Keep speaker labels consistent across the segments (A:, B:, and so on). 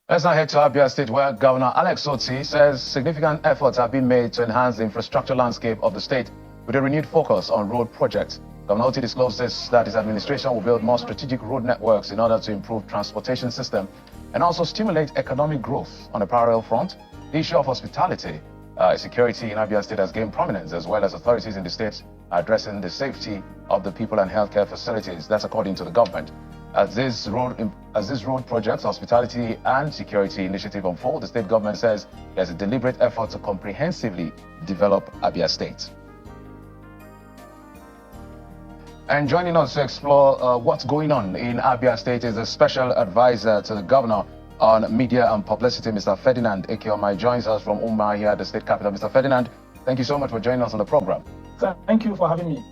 A: Let's now head to Abia State, where Governor Otti says significant efforts have been made to enhance the infrastructure landscape of the state with a renewed focus on road projects. Governor Otti discloses that his administration will build more strategic road networks in order to improve transportation system and also stimulate economic growth. On a parallel front, the issue of hospitality security in Abia State has gained prominence, as well as authorities in the state are addressing the safety of the people and healthcare facilities. That's according to the government. As this road projects, hospitality and security initiative unfold, the state government says there's a deliberate effort to comprehensively develop Abia State. And joining us to explore what's going on in Abia State is a special advisor to the governor on media and publicity, Mr. Ferdinand Ekeoma, joins us from Umuahia, the state capital. Mr. Ferdinand, thank you so much for joining us on the program.
B: Thank you for having me.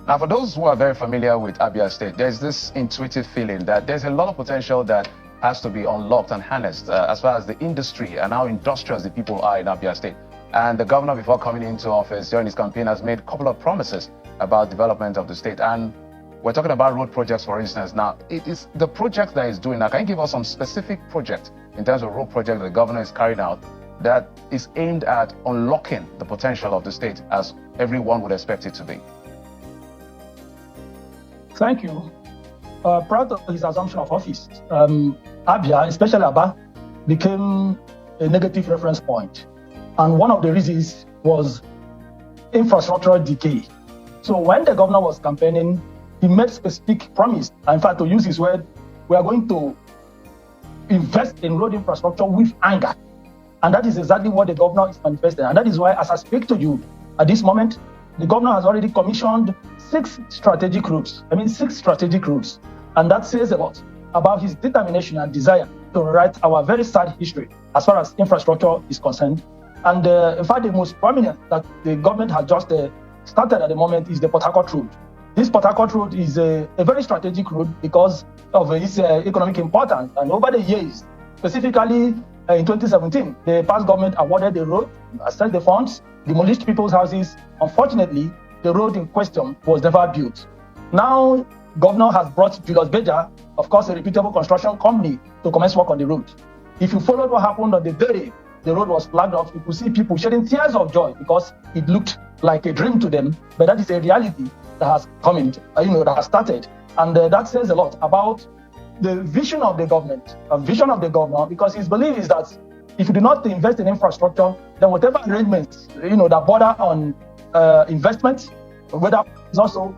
A: Now, for those who are very familiar with Abia State, there's this intuitive feeling that there's a lot of potential that has to be unlocked and harnessed as far as the industry and how industrious the people are in Abia State. And the governor, before coming into office during his campaign, has made a couple of promises about development of the state. And we're talking about road projects, for instance. Now, it is the project that he's doing now. Can you give us some specific project in terms of road project that the governor is carrying out that is aimed at unlocking the potential of the state as everyone would expect it to be?
B: Thank you. Prior to his assumption of office, Abia, especially Abia, became a negative reference point. And one of the reasons was infrastructural decay. So when the governor was campaigning, he made specific promise. In fact, to use his word, we are going to invest in road infrastructure with anger. And that is exactly what the governor is manifesting. And that is why, as I speak to you at this moment, the governor has already commissioned 6 strategic routes. 6 strategic routes. And that says a lot about his determination and desire to write our very sad history as far as infrastructure is concerned. And in fact, the most prominent that the government has just started at the moment is the Port Harcourt route. This Port Harcourt route is a very strategic route because of its economic importance. And over the years, specifically in 2017, the past government awarded the road, assessed the funds, demolished people's houses. Unfortunately, the road in question was never built. Now, governor has brought Julius Beja, of course, a reputable construction company, to commence work on the road. If you followed what happened on the day the road was flagged off, you could see people shedding tears of joy because it looked like a dream to them. But that is a reality that has come in, that has started. And that says a lot about the vision of the government, governor, because his belief is that if you do not invest in infrastructure, then whatever arrangements, that border on investment, whether it's also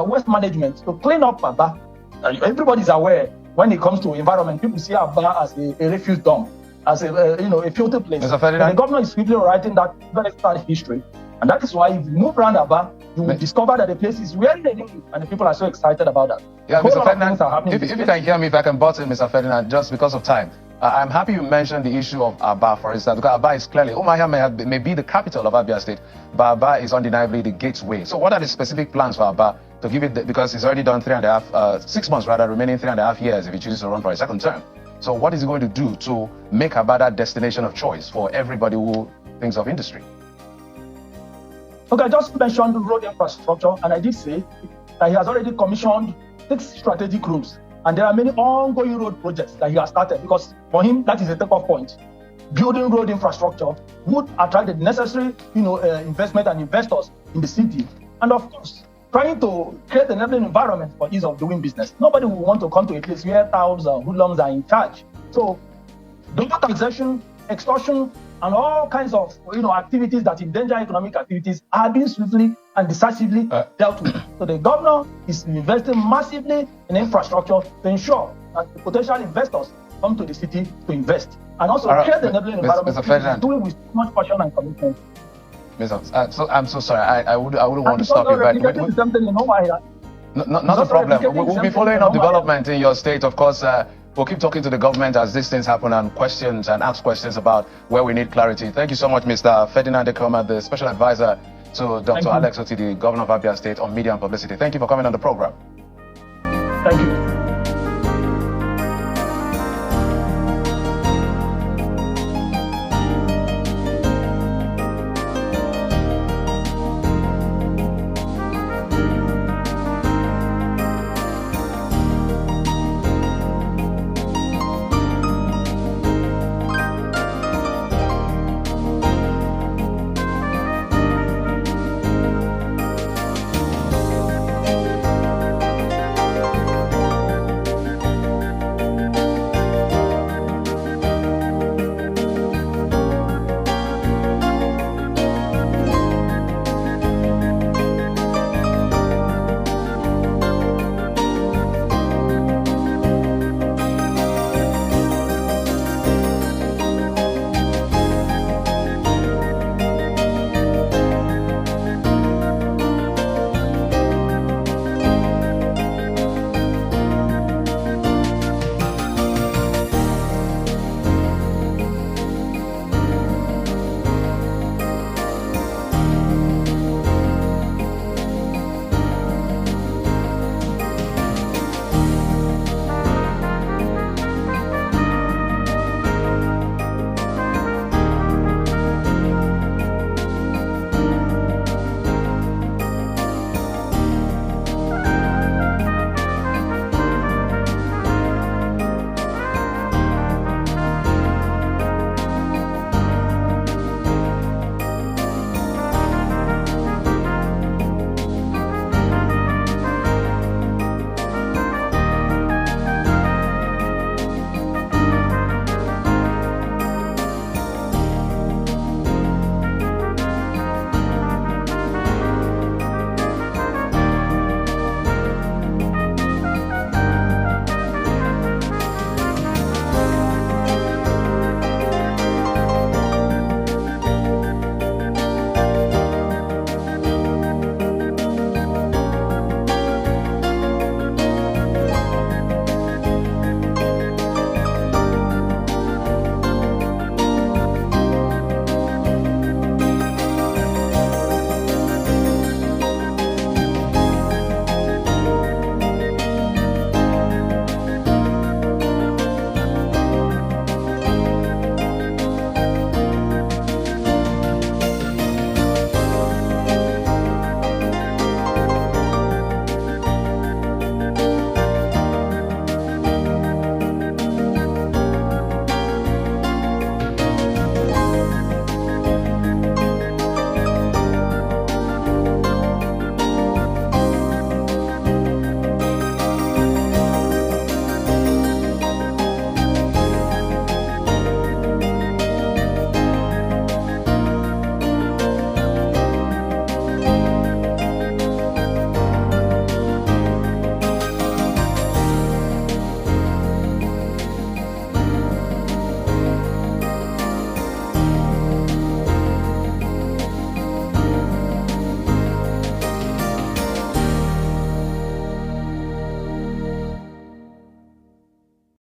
B: waste management, to clean up Abia. Everybody's aware when it comes to environment, people see Abia as a refuse dump, as a filter place. And the governor is quickly writing that very sad history. And that is why if you move around Abia, you will discover that the place is really new, and the people are so excited about that.
A: Yeah, Mr. Ferdinand, if you can hear me, if I can butt in, Mr. Ferdinand, just because of time. I'm happy you mentioned the issue of Abia, for instance, because Abia is clearly, Umuahia may be the capital of Abia State, but Abia is undeniably the gateway. So what are the specific plans for Abia to give it, because it's already done 6 months rather, remaining 3.5 years if he chooses to run for a second term. So what is he going to do to make Abia that destination of choice for everybody who thinks of industry?
B: Okay, I just mentioned road infrastructure, and I did say that he has already commissioned 6 strategic routes. And there are many ongoing road projects that he has started, because for him, that is a takeoff point. Building road infrastructure would attract the necessary, investment and investors in the city. And of course, trying to create an enabling environment for ease of doing business. Nobody will want to come to a place where touts and hoodlums are in charge. So, double taxation, extortion, and all kinds of activities that endanger economic activities are being swiftly and decisively dealt with. So the governor is investing massively in infrastructure to ensure that the potential investors come to the city to invest, and also create the enabling environment to do it with so much passion and commitment.
A: I'm so sorry. I wouldn't want to stop you, but not a problem. We'll be following up development in your state, of course. We'll keep talking to the government as these things happen and ask questions about where we need clarity. Thank you so much, Mr. Ferdinand Ekeoma, the special advisor to Dr. Otti, the governor of Abia State on media and publicity. Thank you for coming on the program.
B: Thank you.